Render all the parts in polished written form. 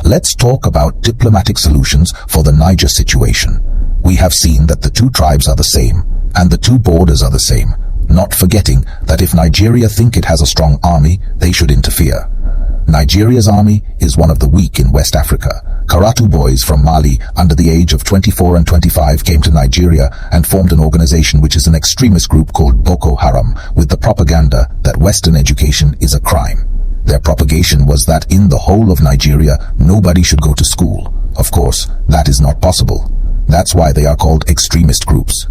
Let's talk about diplomatic solutions for the Niger situation. We have seen that the two tribes are the same, and the two borders are the same, not forgetting that if Nigeria think it has a strong army, they should interfere. Nigeria's army is one of the weak in West Africa. Karatu boys from Mali under the age of 24 and 25 came to Nigeria and formed an organization which is an extremist group called Boko Haram, with the propaganda that Western education is a crime. Their propagation was that in the whole of Nigeria, nobody should go to school. Of course, that is not possible. That's why they are called extremist groups.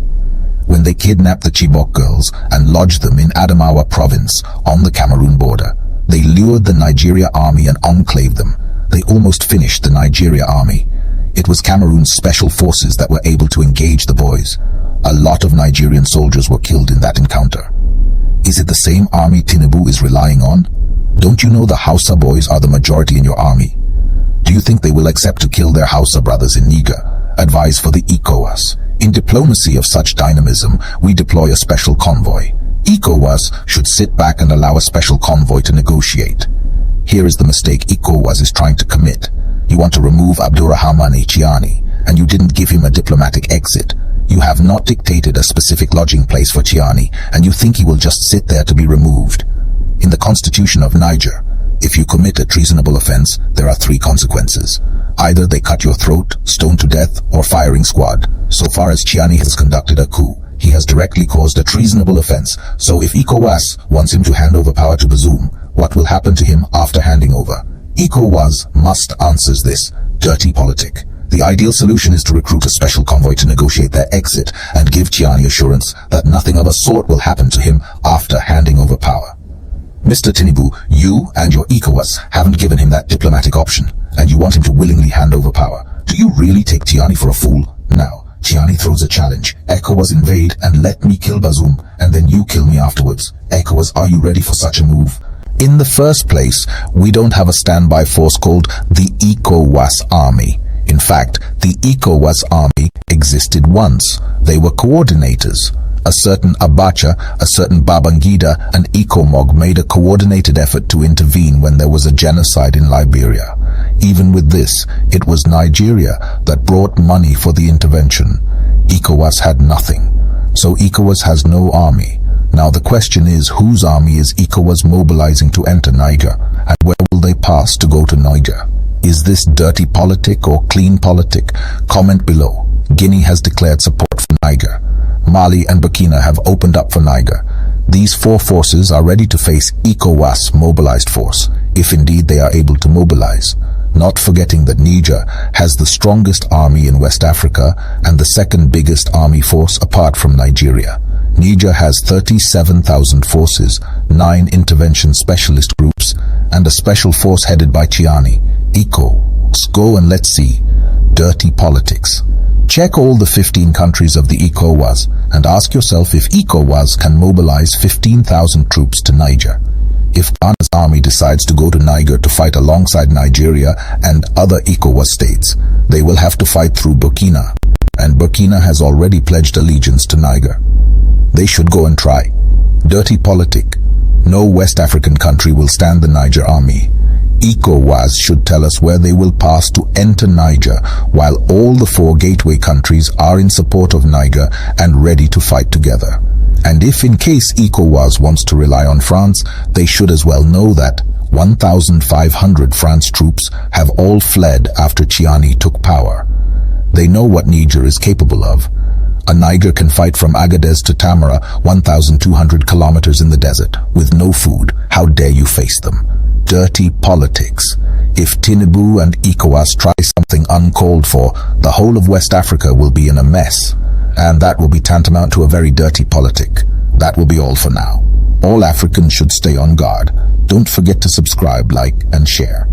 When they kidnapped the Chibok girls and lodged them in Adamawa province on the Cameroon border, they lured the Nigeria army and enclaved them. They almost finished the Nigeria army. It was Cameroon's special forces that were able to engage the boys. A lot of Nigerian soldiers were killed in that encounter. Is it the same army Tinubu is relying on? Don't you know the Hausa boys are the majority in your army? Do you think they will accept to kill their Hausa brothers in Niger? Advice for the Ecowas. In diplomacy of such dynamism, we deploy a special convoy. Ecowas should sit back and allow a special convoy to negotiate. Here is the mistake Ecowas is trying to commit. You want to remove Abdurrahmane Tchiani, and you didn't give him a diplomatic exit. You have not dictated a specific lodging place for Tchiani, and you think he will just sit there to be removed. In the constitution of Niger, if you commit a treasonable offense, there are 3 consequences. Either they cut your throat, stone to death, or firing squad. So far as Tchiani has conducted a coup, he has directly caused a treasonable offense. So if ECOWAS wants him to hand over power to Bazoum, what will happen to him after handing over? ECOWAS must answer this. Dirty politic. The ideal solution is to recruit a special convoy to negotiate their exit and give Tchiani assurance that nothing of a sort will happen to him after handing over power. Mr. Tinubu, you and your ECOWAS haven't given him that diplomatic option, and you want him to willingly hand over power. Do you really take Tchiani for a fool? Now, Tchiani throws a challenge. ECOWAS invade and let me kill Bazoum, and then you kill me afterwards. ECOWAS, are you ready for such a move? In the first place, we don't have a standby force called the ECOWAS Army. In fact, the ECOWAS Army existed once. They were coordinators. A certain Abacha, a certain Babangida, and ECOMOC made a coordinated effort to intervene when there was a genocide in Liberia. Even with this, it was Nigeria that brought money for the intervention. ECOWAS had nothing. So ECOWAS has no army. Now the question is, whose army is ECOWAS mobilizing to enter Niger, and where will they pass to go to Niger? Is this dirty politic or clean politic? Comment below. Guinea has declared support for Niger. Mali and Burkina have opened up for Niger. These 4 forces are ready to face ECOWAS mobilized force, if indeed they are able to mobilize. Not forgetting that Niger has the strongest army in West Africa and the second biggest army force apart from Nigeria. Niger has 37,000 forces, 9 intervention specialist groups, and a special force headed by Tchiani. Go and let's see. Dirty politics. Check all the 15 countries of the ECOWAS and ask yourself if ECOWAS can mobilize 15,000 troops to Niger. If Ghana's army decides to go to Niger to fight alongside Nigeria and other ECOWAS states, they will have to fight through Burkina, and Burkina has already pledged allegiance to Niger. They should go and try. Dirty politic. No West African country will stand the Niger army. ECOWAS should tell us where they will pass to enter Niger, while all the 4 gateway countries are in support of Niger and ready to fight together. And if in case ECOWAS wants to rely on France, they should as well know that 1,500 France troops have all fled after Tchiani took power. They know what Niger is capable of. A Niger can fight from Agadez to Tamara, 1,200 kilometers in the desert, with no food. How dare you face them? Dirty politics. If Tinubu and ECOWAS try something uncalled for, the whole of West Africa will be in a mess. And that will be tantamount to a very dirty politic. That will be all for now. All Africans should stay on guard. Don't forget to subscribe, like, and share.